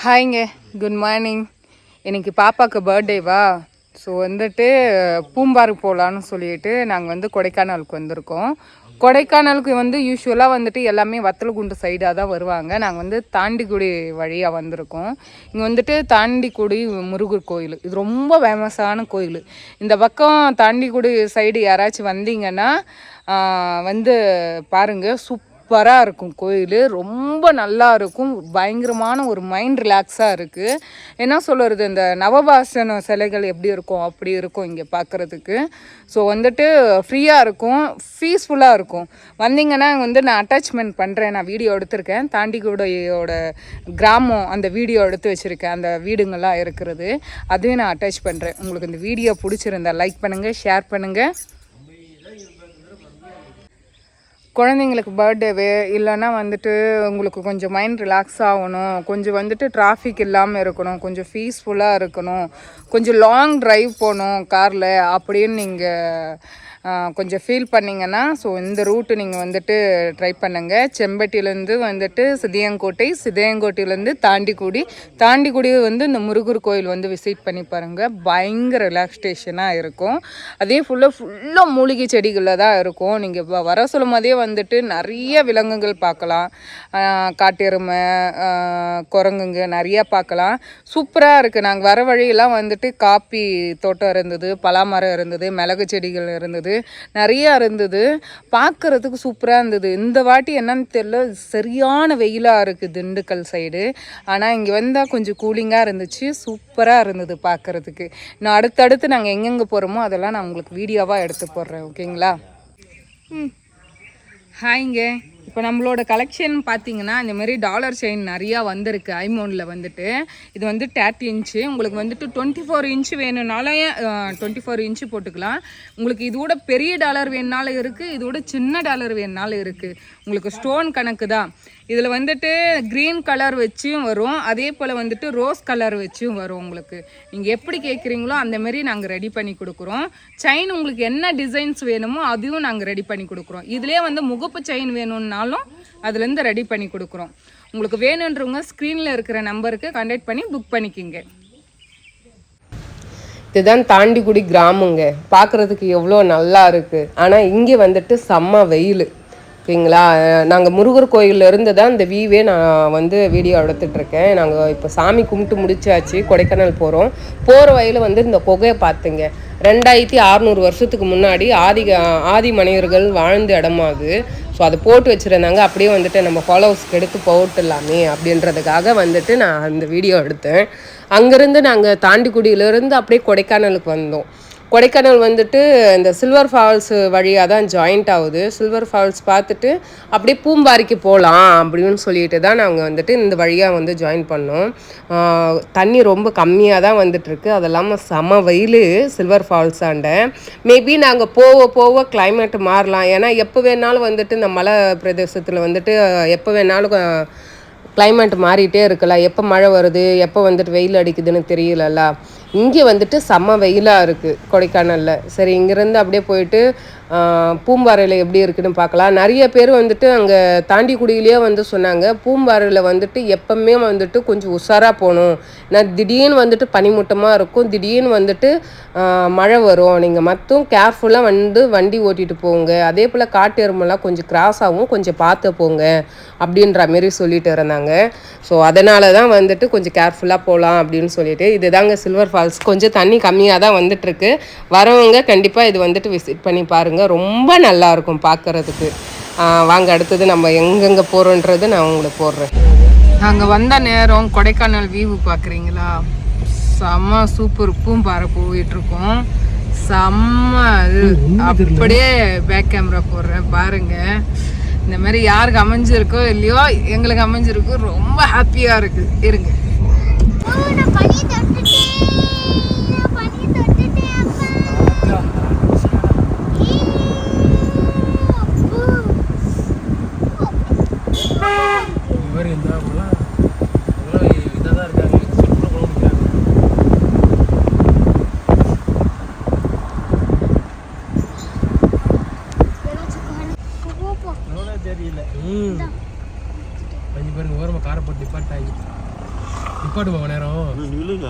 ஹாய்ங்க, good morning. இன்றைக்கி பாப்பாவுக்கு பர்த்டேவா, so வந்துட்டு பூம்பாறு போகலான்னு சொல்லிட்டு நாங்கள் கொடைக்கானலுக்கு வந்திருக்கோம். கொடைக்கானலுக்கு யூஸ்வலாக எல்லாமே வத்தலகுண்டு சைடாக தான் வருவாங்க. நாங்கள் தாண்டிக்குடி வழியாக வந்திருக்கோம். இங்கே தாண்டிக்குடி முருகர் கோயில், இது ரொம்ப ஃபேமஸான கோயில். இந்த பக்கம் தாண்டிக்குடி சைடு யாராச்சும் வந்தீங்கன்னா பாருங்கள், சூப்பராக இருக்கும் கோயில். ரொம்ப நல்லா இருக்கும், பயங்கரமான ஒரு மைண்ட் ரிலாக்ஸாக இருக்குது. என்ன சொல்கிறது, இந்த நவபாசன சிலைகள் எப்படி இருக்கும் அப்படி இருக்கும் இங்கே பார்க்குறதுக்கு. ஸோ ஃப்ரீயாக இருக்கும், பீஸ்ஃபுல்லாக இருக்கும். வந்தீங்கன்னா நான் அட்டாச்மெண்ட் பண்ணுறேன், நான் வீடியோ எடுத்திருக்கேன். தாண்டிக்குடியோட கிராமம் அந்த வீடியோ எடுத்து வச்சுருக்கேன், அந்த வீடுங்கள்லாம் இருக்கிறது, அதையும் நான் அட்டாச் பண்ணுறேன். உங்களுக்கு இந்த வீடியோ பிடிச்சிருந்தா லைக் பண்ணுங்கள், ஷேர் பண்ணுங்கள். குழந்தைங்களுக்கு பர்த்டேவே இல்லைன்னா உங்களுக்கு கொஞ்சம் மைண்ட் ரிலாக்ஸ் ஆகணும், கொஞ்சம் டிராஃபிக் இல்லாமல் இருக்கணும், கொஞ்சம் பீஸ்ஃபுல்லாக இருக்கணும், கொஞ்சம் லாங் ட்ரைவ் போகணும் காரில் அப்படின்னு நீங்கள் கொஞ்சம் ஃபீல் பண்ணிங்கன்னா, ஸோ இந்த ரூட்டு நீங்கள் ட்ரை பண்ணுங்கள். செம்பட்டியிலேருந்து சிதையங்கோட்டை, சிதையங்கோட்டையிலேருந்து தாண்டிக்குடி இந்த முருகர் கோயில் விசிட் பண்ணி பாருங்கள். பயங்கர ரிலாக்ஸேஷனாக இருக்கும். அதே ஃபுல்லாக மூலிகை செடிகளில் தான் இருக்கும். நீங்கள் வர சொல்லும் போதே நிறைய விலங்குகள் பார்க்கலாம். காட்டெருமை, குரங்குங்க நிறையா பார்க்கலாம். சூப்பராக இருக்குது. நாங்கள் வர வழியெல்லாம் காப்பி தோட்டம் இருந்தது, பலாமரம் இருந்தது, மிளகு செடிகள் இருந்தது, நிறையா இருந்தது. பார்க்குறதுக்கு சூப்பராக இருந்தது. இந்த வாட்டி என்னன்னு தெரியல, சரியான வெயிலாக இருக்குது திண்டுக்கல் சைடு. ஆனால் இங்கே வந்தால் கொஞ்சம் கூலிங்காக இருந்துச்சு, சூப்பராக இருந்தது பார்க்குறதுக்கு. நான் அடுத்தடுத்து நாங்கள் எங்கெங்கே போகிறோமோ அதெல்லாம் நான் உங்களுக்கு வீடியோவாக எடுத்து போடுறேன், ஓகேங்களா? ஹாய்ங்க, இப்போ நம்மளோட கலெக்ஷன் பார்த்தீங்கன்னா இந்தமாரி டாலர் செயின் நிறையா வந்திருக்கு. ஐமோனில் இது 30 இன்ச்சு. உங்களுக்கு 24 இன்ச்சு வேணும்னாலும் 24 இன்ச்சு போட்டுக்கலாம். உங்களுக்கு இதோட பெரிய டாலர் வேணுனாலும் இருக்குது, இதோட சின்ன டாலர் வேணுனாலும் இருக்குது. உங்களுக்கு ஸ்டோன் கணக்கு தான். இதில் க்ரீன் கலர் வச்சும் வரும், அதே போல் ரோஸ் கலர் வச்சும் வரும். உங்களுக்கு நீங்கள் எப்படி கேட்குறீங்களோ அந்தமாரி நாங்கள் ரெடி பண்ணி கொடுக்குறோம். செயின் உங்களுக்கு என்ன டிசைன்ஸ் வேணுமோ அதையும் நாங்கள் ரெடி பண்ணி கொடுக்குறோம். இதுலேயே முகப்பு செயின் வேணும்னாலும் அதுலேருந்து ரெடி பண்ணி கொடுக்குறோம். உங்களுக்கு வேணுன்றவங்க ஸ்க்ரீனில் இருக்கிற நம்பருக்கு கான்டாக்ட் பண்ணி புக் பண்ணிக்கிங்க. இதுதான் தாண்டிக்குடி கிராமங்க. பார்க்குறதுக்கு எவ்வளோ நல்லா இருக்குது. ஆனால் இங்கே செம்ம வெயில், ஓகேங்களா? நாங்கள் முருகர் கோயிலில் இருந்து தான் இந்த வீவே நான் வீடியோ எடுத்துகிட்ருக்கேன். நாங்கள் இப்போ சாமி கும்பிட்டு முடிச்சாச்சு, கொடைக்கானல் போகிறோம். போகிற வழியில் இந்த புகையை பார்த்துங்க. 2600 வருஷத்துக்கு முன்னாடி ஆதி மனிதர்கள் வாழ்ந்த இடமாகுது. ஸோ அதை போட்டு வச்சுருந்தாங்க. அப்படியே நம்ம ஃபாலோவர்ஸ்க்கு எடுத்து போட்டுடலாமே அப்படின்றதுக்காக நான் அந்த வீடியோ எடுத்தேன். அங்கேருந்து நாங்கள் தாண்டிக்குடியிலேருந்து அப்படியே கொடைக்கானலுக்கு வந்தோம். கொடைக்கானல் இந்த சில்வர் ஃபால்ஸ் வழியாக தான் ஜாயிண்ட் ஆகுது. சில்வர் ஃபால்ஸ் பார்த்துட்டு அப்படியே பூம்பாரிக்கு போகலாம் அப்படின்னு சொல்லிட்டு தான் நாங்கள் இந்த வழியாக ஜாயின் பண்ணோம். தண்ணி ரொம்ப கம்மியாக தான் வந்துட்டுருக்கு. அது இல்லாமல் செம வெயில் சில்வர் ஃபால்ஸாண்ட. மேபி நாங்கள் போக போக கிளைமேட் மாறலாம். ஏன்னா எப்போ வேணாலும் இந்த மலை பிரதேசத்தில் எப்போ வேணாலும் கிளைமேட் மாறிட்டே இருக்கலாம். எப்போ மழை வருது, எப்போ வெயில் அடிக்குதுன்னு தெரியலல்ல. இங்கே செம்ம வெயிலாக இருக்குது கொடைக்கானலில். சரி, இங்கேருந்து அப்படியே போயிட்டு பூம்பாறையில் எப்படி இருக்குதுன்னு பார்க்கலாம். நிறைய பேர் அங்கே தாண்டிக்குடியிலேயே சொன்னாங்க, பூம்பாறையில் எப்பவுமே கொஞ்சம் உஷாராக போகணும். நான் திடீர்னு பனிமூட்டமாக இருக்கும், திடீர்னு மழை வரும், நீங்கள் மட்டும் கேர்ஃபுல்லாக வண்டி ஓட்டிகிட்டு போங்க. அதே போல் காட்டு எருமெல்லாம் கொஞ்சம் கிராஸாகவும் கொஞ்சம் பார்த்து போங்க அப்படின்ற மாரி சொல்லிட்டு இருந்தாங்க. ஸோ அதனால தான் கொஞ்சம் கேர்ஃபுல்லாக போகலாம் அப்படின்னு சொல்லிட்டு. இதுதாங்க சில்வர் ஃபால்ஸ். கொஞ்சம் தண்ணி கம்மியாக தான் வந்துட்டுருக்கு. வரவங்க கண்டிப்பாக இது விசிட் பண்ணி பாருங்கள், ரொம்ப நல்லாயிருக்கும் பார்க்குறதுக்கு. வாங்க, அடுத்தது நம்ம எங்கெங்கே போகிறோன்றது நான் உங்களுக்கு போடுறேன். நாங்கள் வந்த நேரம் கொடைக்கானல் வியூ பார்க்குறீங்களா? செம்ம சூப்பர். பூம்பாறை போயிட்டுருக்கோம். செம்ம அப்படியே பேக் கேமரா போடுறேன் பாருங்கள். இந்த மாதிரி யாருக்கு அமைஞ்சிருக்கோ இல்லையோ, எங்களுக்கு அமைஞ்சிருக்கோ, ரொம்ப ஹாப்பியாக இருக்குது. இருங்க, தெரியல. பாருங்க, ஓரமாக காரை போட்டு டிபார்ட் ஆகி நிப்பாட்டு போக நேரம் நில்லுங்க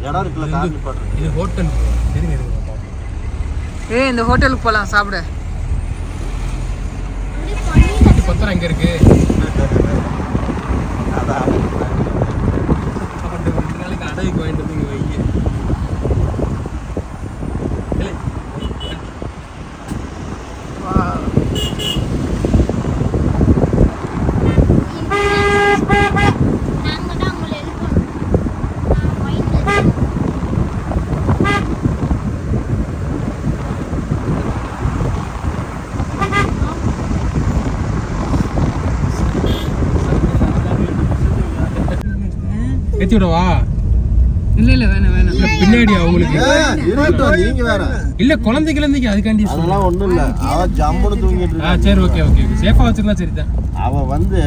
இடம் இருக்குல்ல கார் நிப்பாட்டு இது ஹோட்டல் இருங்க ஏய் இந்த ஹோட்டலுக்கு போகலாம் சாப்பிட. பத்திரம் எங்கே இருக்கு அதான் அந்த 2 நாளைக்கு அடைக்கு வாங்கிட்டு வந்து இங்கே வைங்க. இல்லை ஏற்றி விடவா? இல்லை வேணாம் இல்லை பின்னாடி அவங்களுக்கு இருக்கட்டும் நீங்க வேற இல்லை குழந்தைக்கு அதுக்காண்டி அதெல்லாம் ஒண்ணும் இல்ல அவ ஜம்முன்னு தூங்கிட்டு இருக்கா. சரி ஓகே ஓகே சேஃபாக வச்சுருந்தா சரி தான். அவ வந்து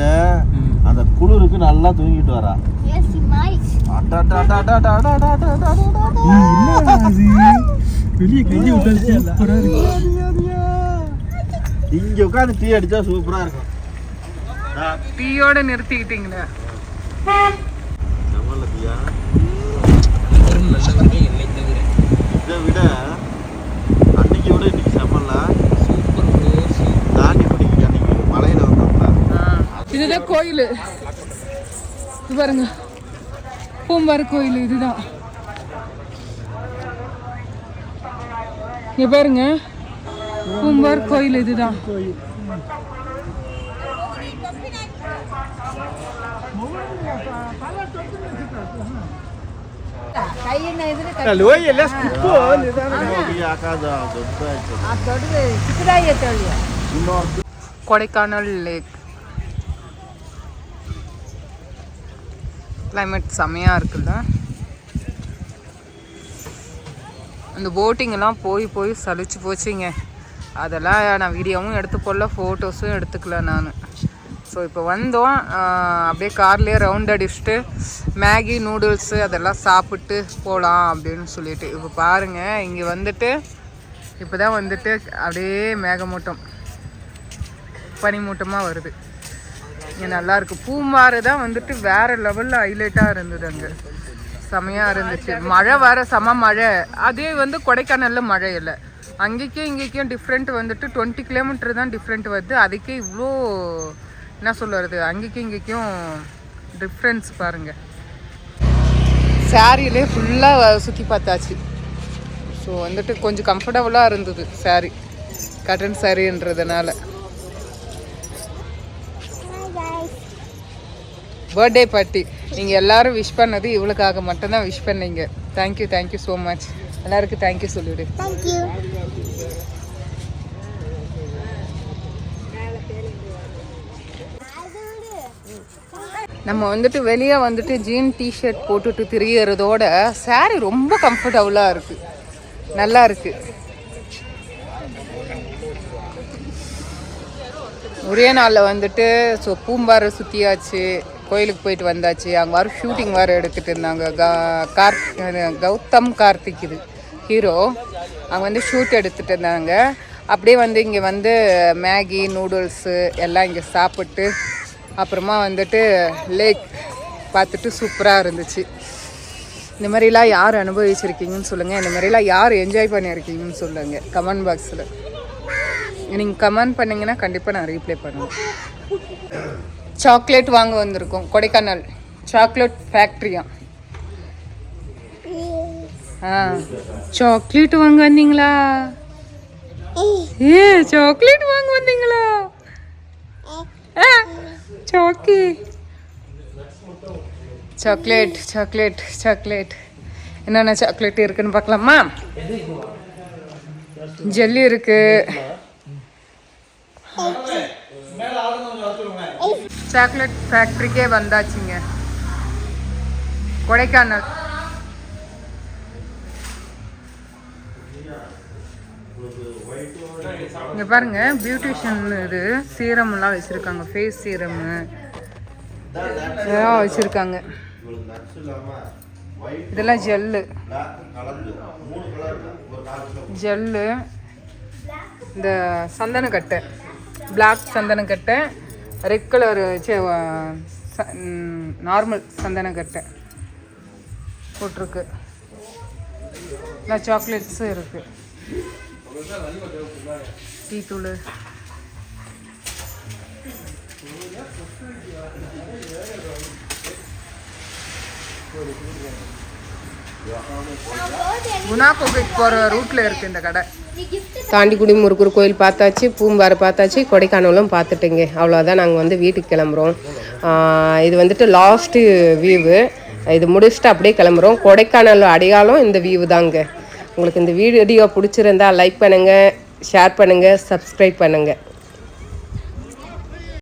அந்த குளிருக்கு நல்லா தூங்கிட்டு வரா. வெளியே கையை விட்டாலும் சூப்பராக இருக்கு. இங்க உட்காந்து டீ அடிச்சா சூப்பரா இருக்கும். டீயோட நிறுத்திக்கிட்டீங்களே. நம்மள டீயா நல்லவங்க என்னை தவிர இதை விட அன்னைக்கு விட இன்னைக்கு செம்மல்ல சூப்பர் தாண்டி பிடிக்க அன்னைக்கு மலையில வந்தோம்ல. இதுதான் கோயில். இது பாருங்க பூம்பாறு கோயில் இதுதான். இங்க பாருங்க பூம்பாறு கோயில் இதுதான். கொடைக்கானல் லேக் கிளைமேட் செமையா இருக்குல்ல. அந்த போட்டிங் எல்லாம் போய் சலிச்சு போச்சுங்க. அதெல்லாம் நான் வீடியோவும் எடுத்து போடல, ஃபோட்டோஸும் எடுத்துக்கல நான். ஸோ இப்போ வந்தோம், அப்படியே கார்லேயே ரவுண்ட் அடிச்சுட்டு மேகி நூடுல்ஸு அதெல்லாம் சாப்பிட்டு போகலாம் அப்படின்னு சொல்லிட்டு. இப்போ பாருங்கள் இங்கே வந்துட்டு இப்போ தான் வந்துட்டு அப்படியே மேகமூட்டம் பனிமூட்டமாக வருது. இங்கே நல்லாயிருக்கு. பூம்பாறு தான் வந்துட்டு வேறு லெவலில் ஹைலைட்டாக இருந்தது. அங்கே செமையாக இருந்துச்சு. மழை வர செம மழை. அதே வந்து கொடைக்கானலில் மழை இல்லை. அங்கேயும் இங்கேயும் டிஃப்ரெண்ட் வந்துட்டு 20 கிலோமீட்டர் தான் டிஃப்ரெண்ட் வருது. அதுக்கே இவ்வளோ என்ன சொல்கிறது, அங்கேயும் இங்கேயும் டிஃப்ரென்ஸ் பாருங்கள். சாரியிலே ஃபுல்லாக சுற்றி பார்த்தாச்சு. ஸோ வந்துட்டு கொஞ்சம் கம்ஃபர்டபுளாக இருந்தது சாரி, காட்டன் சாரின்றதுனால. பர்த்டே பார்ட்டி நீங்கள் எல்லோரும் விஷ் பண்ணது இவளுக்காக மட்டும்தான் விஷ் பண்ணீங்க. Thank you so much. எல்லாருக்கும் தேங்க்யூ சொல்லிவிடு. நம்ம வந்துட்டு வெளியே வந்துட்டு ஜீன் டிஷர்ட் போட்டுட்டு திரியறதோட சாரி ரொம்ப கம்ஃபர்டபுளாக இருக்குது, நல்லா இருக்குது. ஒரே நாளில் வந்துட்டு ஸோ பூம்பாறை சுற்றியாச்சு, கோயிலுக்கு போயிட்டு வந்தாச்சு. அங்கே வர ஷூட்டிங் வேறு எடுத்துகிட்டு இருந்தாங்க. கௌதம் கார்த்திக் இது ஹீரோ, அங்கே வந்து ஷூட் எடுத்துகிட்டு இருந்தாங்க. அப்படியே வந்து இங்கே வந்து மேகி நூடுல்ஸு எல்லாம் இங்கே சாப்பிட்டு அப்புறமா வந்துட்டு லேக் பார்த்துட்டு சூப்பராக இருந்துச்சு. இந்த மாதிரிலாம் யார் அனுபவிச்சிருக்கீங்கன்னு சொல்லுங்கள். இந்த மாதிரிலாம் யார் என்ஜாய் பண்ணியிருக்கீங்கன்னு சொல்லுங்கள் கமெண்ட் பாக்ஸில். நீங்கள் கமெண்ட் பண்ணிங்கன்னா கண்டிப்பாக நான் ரீப்ளை பண்ணுவேன். சாக்லேட் வாங்க வந்திருக்கோம். கொடைக்கானல் சாக்லேட் ஃபேக்ட்ரியா. சாக்லேட் வாங்க வந்தீங்களா? சாக்லேட் வாங்க வந்தீங்களா? சாக்லேட் என்னென்ன சாக்லேட் இருக்குன்னு பார்க்கலாமா? ஜெல்லி இருக்கு, சாக்லேட் ஃபேக்ட்ரிக்கே வந்தாச்சுங்க கொடைக்கானல். இங்கே பாருங்க பியூட்டிஷியன் இது சீரம்லாம் வச்சுருக்காங்க, ஃபேஸ் சீரமு இதெல்லாம் வச்சுருக்காங்க. இதெல்லாம் ஜெல்லு, இந்த சந்தனக்கட்டை, பிளாக் சந்தனக்கட்டை, ரெட் கலர் நார்மல் சந்தனக்கட்டை போட்டிருக்கு. எல்லா சாக்லேட்ஸும் இருக்குது. டீ தூள், குணா கோகைக்கு போகிற ரூட்டில் இருக்குது இந்த கடை. தாண்டிக்குடி முருகர் கோயில் பார்த்தாச்சு, பூம்பாறை பார்த்தாச்சு, கொடைக்கானலும் பார்த்துட்டுங்க. அவ்வளோதான், நாங்கள் வந்து வீட்டுக்கு கிளம்புறோம். இது வந்துட்டு லாஸ்ட்டு வியூவு. இது முடிச்சுட்டு அப்படியே கிளம்புறோம். கொடைக்கானல் அடையாளம் இந்த வியூ தாங்க. உங்களுக்கு இந்த வீடியோ பிடிச்சிருந்தா லைக் பண்ணுங்கள், ஷேர் பண்ணுங்கள், சப்ஸ்கிரைப் பண்ணுங்கள்.